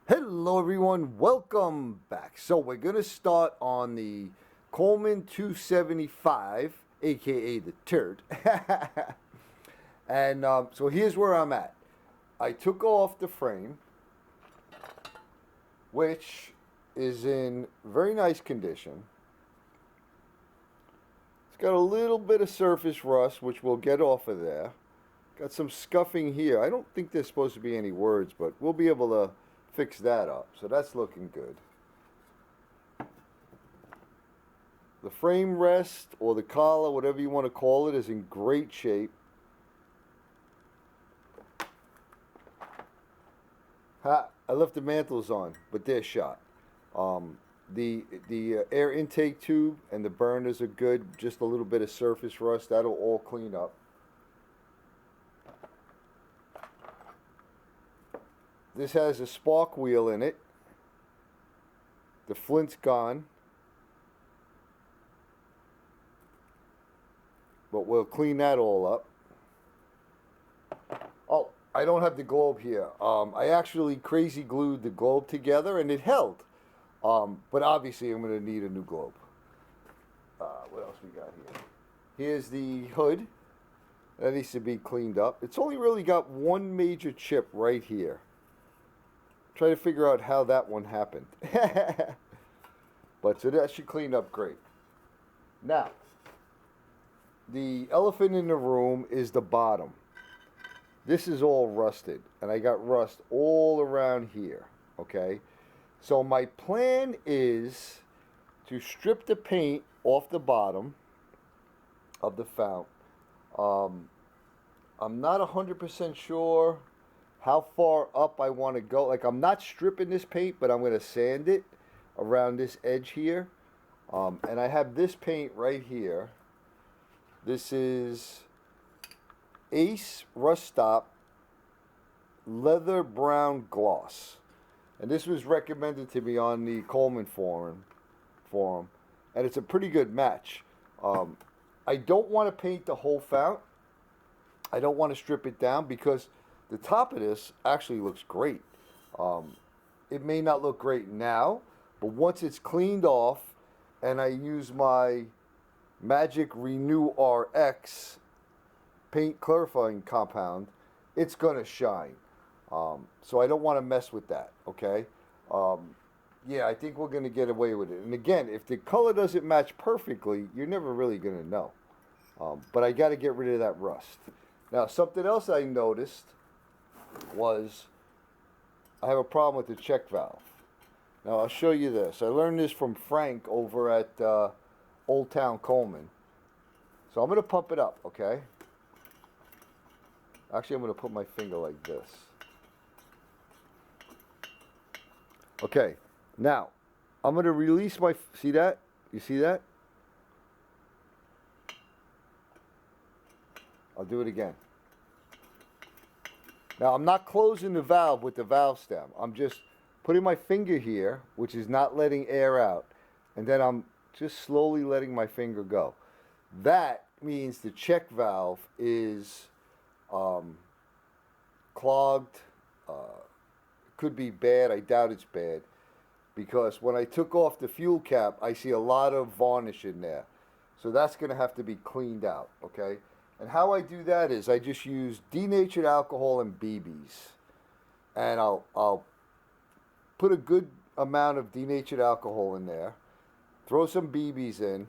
Hello everyone, welcome back. So we're going to start on the Coleman 275, aka the turd. And so here's where I'm at. I took off the frame, which is in very nice condition. It's got a little bit of surface rust, which we'll get off of there. Got some scuffing here. I don't think there's supposed to be any words, but we'll be able to fix that up. So that's looking good. The frame rest or the collar, whatever you want to call it, is in great shape. Ha! I left the mantles on, but they're shot. The air intake tube and the burners are good. Just a little bit of surface rust. That'll all clean up. This has a spark wheel in it. The flint's gone. But we'll clean that all up. Oh, I don't have the globe here. I actually crazy glued the globe together and it held. But obviously I'm going to need a new globe. What else we got here? Here's the hood. That needs to be cleaned up. It's only really got one major chip right here. Try to figure out how that one happened. But so that should clean up great. Now, the elephant in the room is the bottom. This is all rusted, and I got rust all around here, okay? So my plan is to strip the paint off the bottom of the fount. I'm not 100% sure how far up I want to go. Like, I'm not stripping this paint, but I'm going to sand it around this edge here. And I have this paint right here. This is Ace Rust Stop Leather Brown Gloss. And this was recommended to me on the Coleman forum. And it's a pretty good match. I don't want to paint the whole fount. I don't want to strip it down because the top of this actually looks great. It may not look great now, but once it's cleaned off and I use my Magic Renew RX paint clarifying compound, it's going to shine. So I don't want to mess with that, okay? Yeah, I think we're going to get away with it. And again, if the color doesn't match perfectly, you're never really going to know. But I got to get rid of that rust. Now, something else I noticed was I have a problem with the check valve. Now, I'll show you this. I learned this from Frank over at Old Town Coleman. So I'm going to pump it up, okay? Actually, I'm going to put my finger like this. Okay, now, I'm going to release my, see that? You see that? I'll do it again. Now, I'm not closing the valve with the valve stem. I'm just putting my finger here, which is not letting air out. And then I'm just slowly letting my finger go. That means the check valve is clogged. Could be bad. I doubt it's bad. Because when I took off the fuel cap, I see a lot of varnish in there. So that's going to have to be cleaned out, okay? And how I do that is I just use denatured alcohol and BBs. And I'll put a good amount of denatured alcohol in there. Throw some BBs in.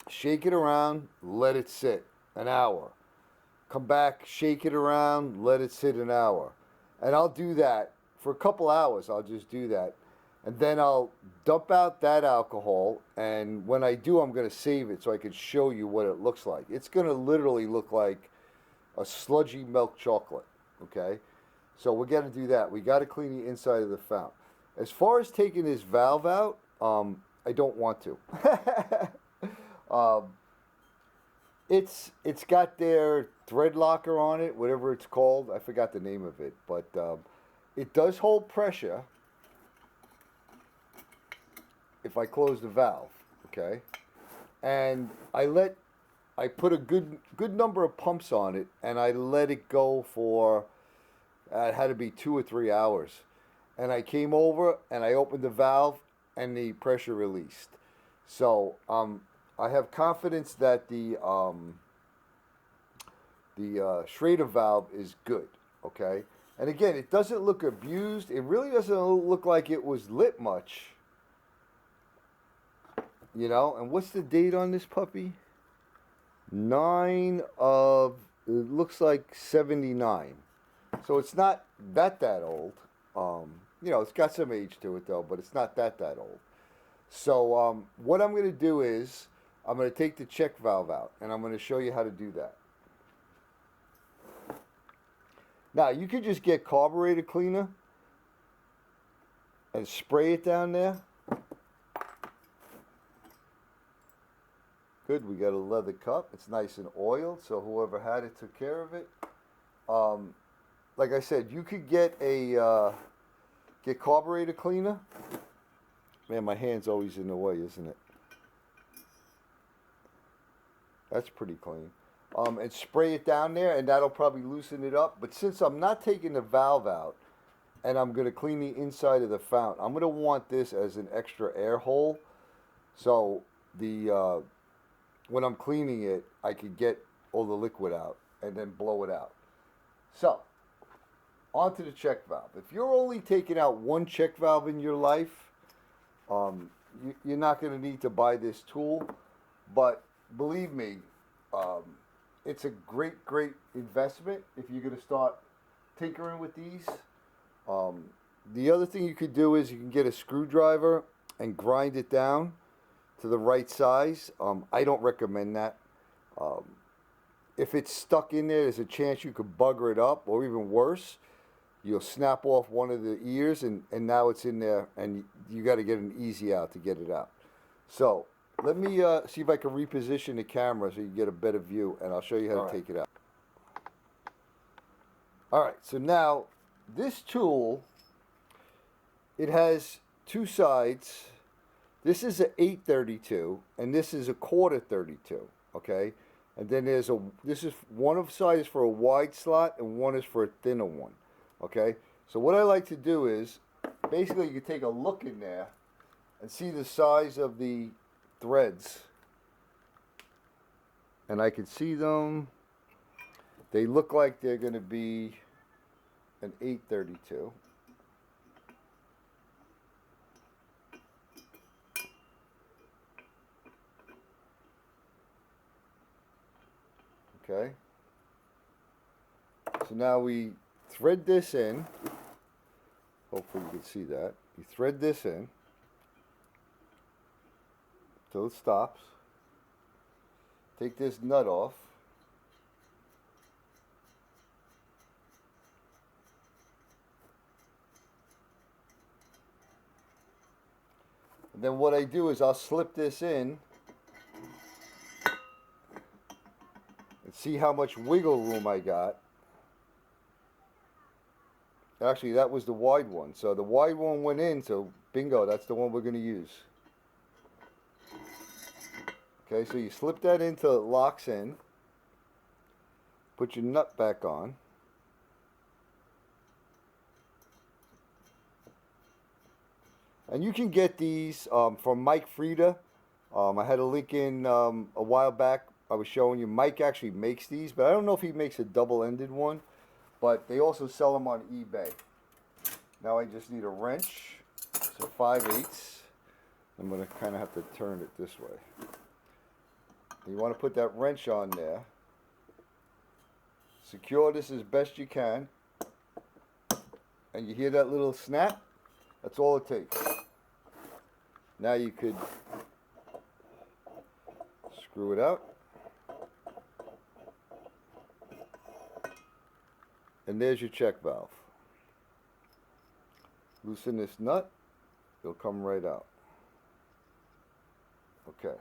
Shake it around. Let it sit an hour. Come back, shake it around. Let it sit an hour. And I'll do that for a couple hours. I'll just do that. And then I'll dump out that alcohol, and when I do, I'm going to save it so I can show you what it looks like. It's going to literally look like a sludgy milk chocolate, okay? So we got to do that. We got to clean the inside of the fount. As far as taking this valve out, I don't want to. It's got their thread locker on it, whatever it's called. I forgot the name of it, but it does hold pressure if I close the valve, okay? And I let I put a good number of pumps on it, and I let it go for it had to be 2 or 3 hours. And I came over and I opened the valve, and the pressure released. So I have confidence that the Schrader valve is good. Okay, and again, it doesn't look abused. It really doesn't look like it was lit much. You know, and what's the date on this puppy? 9 of, it looks like 79. So it's not that old. You know, it's got some age to it though, but it's not that old. So what I'm going to do is I'm going to take the check valve out, and I'm going to show you how to do that. Now, you could just get carburetor cleaner and spray it down there. Good, we got a leather cup. It's nice and oiled, so whoever had it took care of it. Like I said, you could get get carburetor cleaner. Man, my hand's always in the way, isn't it? That's pretty clean. And spray it down there, and that'll probably loosen it up. But since I'm not taking the valve out, and I'm going to clean the inside of the fount, I'm going to want this as an extra air hole. So the when I'm cleaning it, I could get all the liquid out and then blow it out. So, onto the check valve. If you're only taking out one check valve in your life, you're not going to need to buy this tool. But believe me, it's a great investment if you're going to start tinkering with these. The other thing you could do is you can get a screwdriver and grind it down to the right size. I don't recommend that. If it's stuck in there, there's a chance you could bugger it up, or even worse, you'll snap off one of the ears, and now it's in there, and you got to get an easy out to get it out. So let me see if I can reposition the camera so you get a better view, and I'll show you how to take it out. All right, so now this tool, it has two sides. This is an 832, and this is a 1/4 32, okay? And then this is one of side is for a wide slot, and one is for a thinner one, okay? So what I like to do is, basically you can take a look in there and see the size of the threads. And I can see them. They look like they're going to be an 832. Okay, so now we thread this in. Hopefully you can see that. You thread this in till it stops. Take this nut off. And then what I do is I'll slip this in and see how much wiggle room I got. Actually, that was the wide one. So the wide one went in, so bingo, that's the one we're going to use. Okay, so you slip that in till it locks in. Put your nut back on. And you can get these from Mike Frieda. I had a link in a while back. I was showing you. Mike actually makes these, but I don't know if he makes a double-ended one. But they also sell them on eBay. Now I just need a wrench. So 5/8. I'm going to kind of have to turn it this way. You want to put that wrench on there. Secure this as best you can. And you hear that little snap? That's all it takes. Now you could screw it out. And there's your check valve. Loosen this nut, it'll come right out. Okay,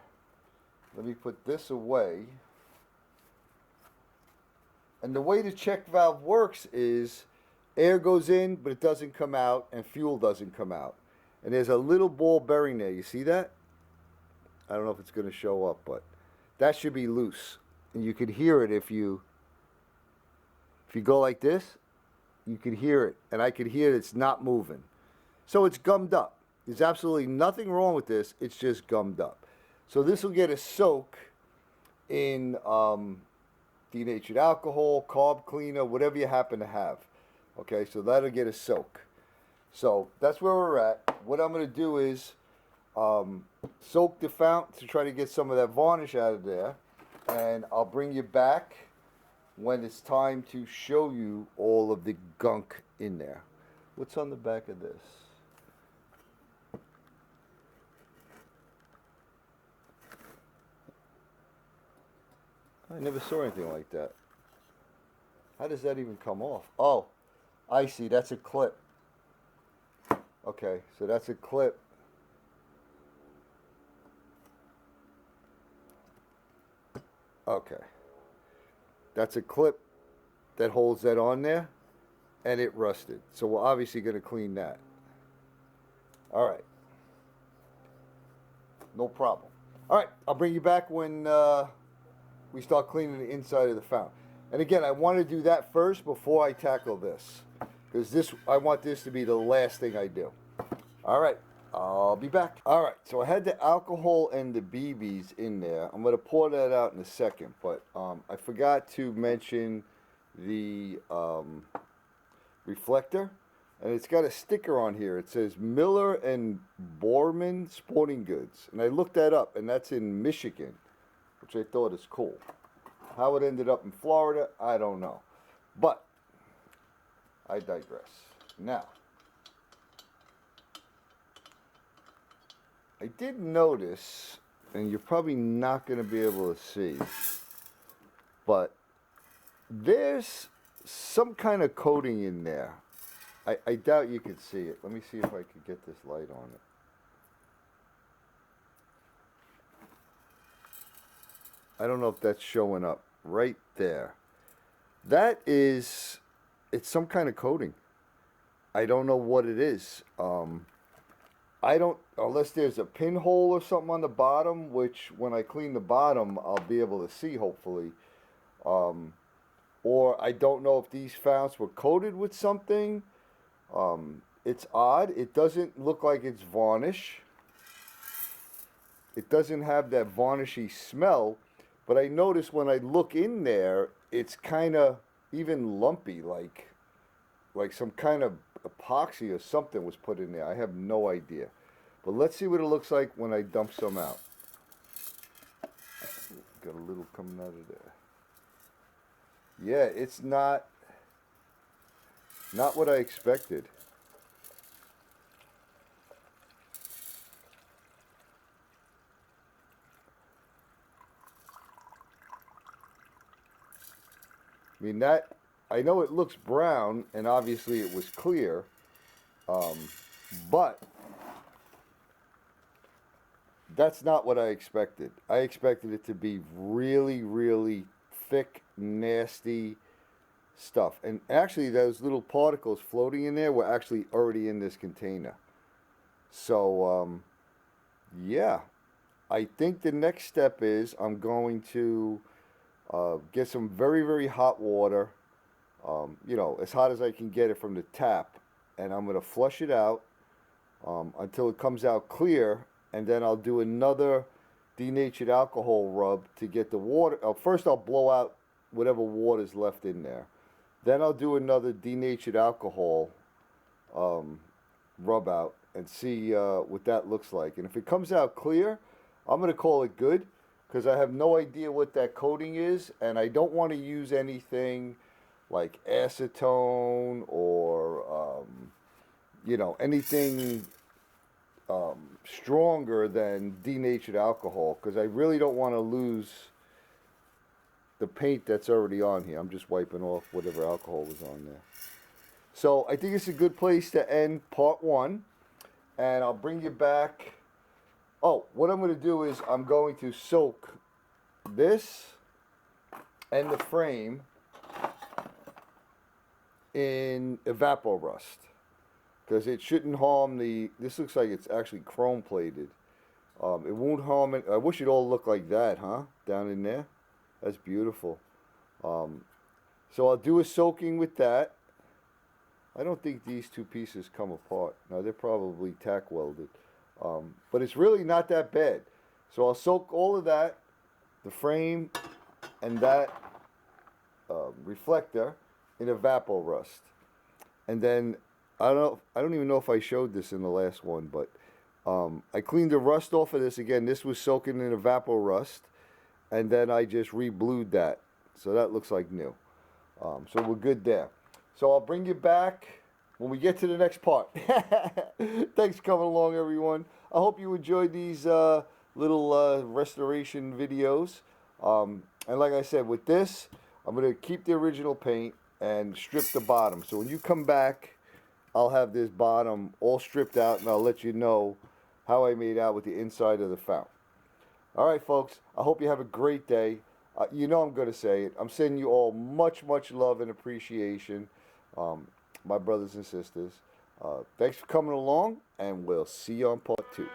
let me put this away. And the way the check valve works is air goes in, but it doesn't come out, and fuel doesn't come out. And there's a little ball bearing there. You see that? I don't know if it's going to show up, but that should be loose. And you could hear it if you go like this, you could hear it. And I could hear it's not moving. So it's gummed up. There's absolutely nothing wrong with this. It's just gummed up. So this will get a soak in denatured alcohol, carb cleaner, whatever you happen to have. Okay, so that'll get a soak. So that's where we're at. What I'm going to do is soak the fount to try to get some of that varnish out of there. And I'll bring you back when it's time to show you all of the gunk in there. What's on the back of this? I never saw anything like that. How does that even come off? Oh, I see. That's a clip. Okay, so that's a clip. Okay. That's a clip that holds that on there, and it rusted. So we're obviously going to clean that. All right. No problem. All right, I'll bring you back when we start cleaning the inside of the fount. And again, I want to do that first before I tackle this, because I want this to be the last thing I do. All right, I'll be back. All right, so I had the alcohol and the BBs in there. I'm going to pour that out in a second, but I forgot to mention the reflector, and it's got a sticker on here. It says Miller and Borman Sporting Goods, and I looked that up, and that's in Michigan, which I thought is cool. How it ended up in Florida, I don't know. But I digress. Now, I did notice, and you're probably not going to be able to see, but there's some kind of coating in there. I doubt you could see it. Let me see if I could get this light on it. I don't know if that's showing up right there. It's some kind of coating. I don't know what it is. Unless there's a pinhole or something on the bottom, which when I clean the bottom, I'll be able to see, hopefully. Or I don't know if these founts were coated with something. It's odd. It doesn't look like it's varnish. It doesn't have that varnishy smell. But I notice when I look in there, it's kind of even lumpy, like some kind of epoxy or something was put in there. I have no idea. But let's see what it looks like when I dump some out. Got a little coming out of there. Yeah, it's not what I expected. I mean, I know it looks brown, and obviously it was clear, but that's not what I expected. I expected it to be really, really thick, nasty stuff. And actually, those little particles floating in there were actually already in this container. So, yeah, I think the next step is I'm going to get some very, very hot water, as hot as I can get it from the tap, and I'm going to flush it out until it comes out clear, and then I'll do another denatured alcohol rub to get the water. First, I'll blow out whatever water's left in there. Then I'll do another denatured alcohol rub out and see what that looks like. And if it comes out clear, I'm going to call it good, because I have no idea what that coating is, and I don't want to use anything like acetone or, anything stronger than denatured alcohol, because I really don't want to lose the paint that's already on here. I'm just wiping off whatever alcohol was on there. So I think it's a good place to end part one, and I'll bring you back. Oh, what I'm going to do is I'm going to soak this and the frame in Evapo-Rust, because it shouldn't harm this looks like it's actually chrome plated. It won't harm it. I wish it all looked like that, huh? Down in there. That's beautiful. So I'll do a soaking with that. I don't think these two pieces come apart. Now they're probably tack welded. But it's really not that bad. So I'll soak all of that, the frame and that reflector in evapor rust. And then I don't even know if I showed this in the last one, but I cleaned the rust off of this again. This was soaking in evapor rust, and then I just re-blued that, so that looks like new. So we're good there. So I'll bring you back when we get to the next part. Thanks for coming along, everyone. I hope you enjoyed these little restoration videos. And like I said, with this, I'm going to keep the original paint and strip the bottom. So when you come back, I'll have this bottom all stripped out, and I'll let you know how I made out with the inside of the Fount. All right, folks, I hope you have a great day. You know I'm going to say it. I'm sending you all much, much love and appreciation, my brothers and sisters. Thanks for coming along, and we'll see you on part 2.